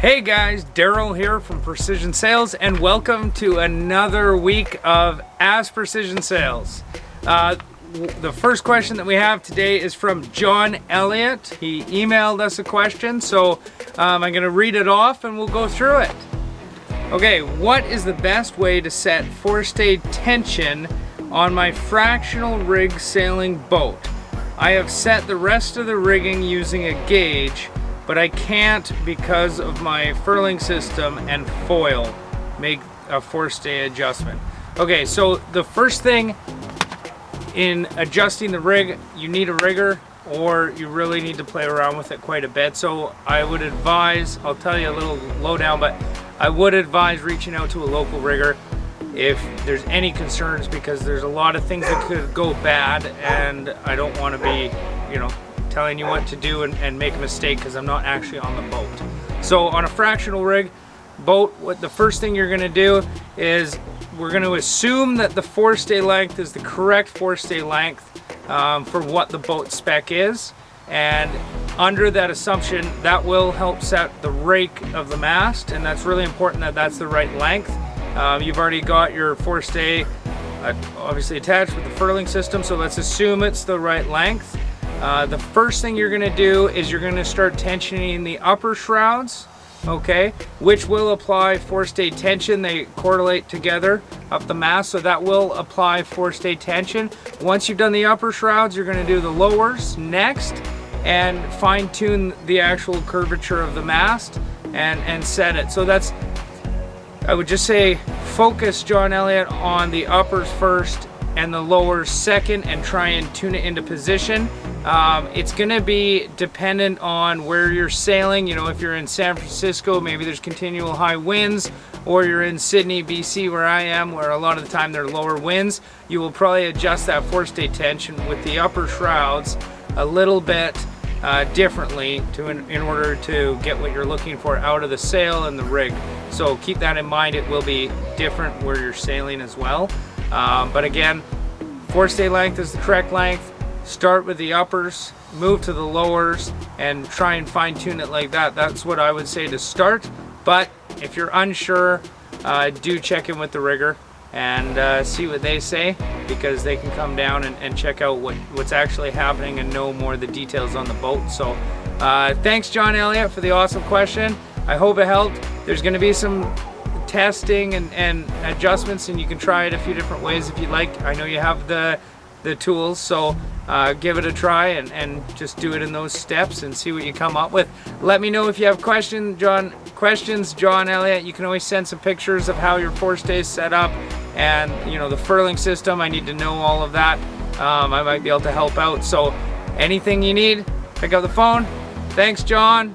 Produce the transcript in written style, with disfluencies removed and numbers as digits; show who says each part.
Speaker 1: Hey guys, Daryl here from Precision Sails, and welcome to another week of Ask Precision Sails. The first question that we have today is from John Elliott. He emailed us a question, so I'm going to read it off and we'll go through it. Okay, what is the best way to set forestay tension on my fractional rig sailing boat? I have set the rest of the rigging using a gauge, but I can't because of my furling system and foil make a forestay adjustment. Okay, so the first thing in adjusting the rig, you need a rigger, or you really need to play around with it quite a bit. So I would advise, I'll tell you a little lowdown, but I would advise reaching out to a local rigger if there's any concerns, because there's a lot of things that could go bad, and I don't want to be, telling you what to do and make a mistake because I'm not actually on the boat. So on a fractional rig boat, what the first thing you're going to do is we're going to assume that the forestay length is the correct forestay length for what the boat spec is, and under that assumption that will help set the rake of the mast, and that's really important that that's the right length. You've already got your forestay obviously attached with the furling system, so let's assume it's the right length. The first thing you're going to do is you're going to start tensioning the upper shrouds, okay, which will apply forestay tension. They correlate together up the mast, so that will apply forestay tension. Once you've done the upper shrouds, you're going to do the lowers next and fine-tune the actual curvature of the mast and set it. So that's, I would just say, focus, John Elliott, on the uppers first and the lowers second, and try and tune it into position. It's gonna be dependent on where you're sailing. If you're in San Francisco, maybe there's continual high winds, or you're in Sydney, BC, where I am, where a lot of the time there are lower winds. You will probably adjust that forestay tension with the upper shrouds a little bit differently in order to get what you're looking for out of the sail and the rig. So keep that in mind. It will be different where you're sailing as well. But again, forestay length is the correct length. Start with the uppers, move to the lowers, and try and fine tune it like that. That's what I would say to start. But if you're unsure, do check in with the rigger and see what they say, because they can come down and check out what's actually happening and know more of the details on the boat. So thanks, John Elliott, for the awesome question. I hope it helped. There's going to be some testing and adjustments, and you can try it a few different ways if you like. I know you have the tools, so give it a try and just do it in those steps and see what you come up with. Let me know if you have questions, John Elliott. You can always send some pictures of how your forestay is set up, and the furling system. I need to know all of that. I might be able to help out. So anything you need, pick up the phone. Thanks, John.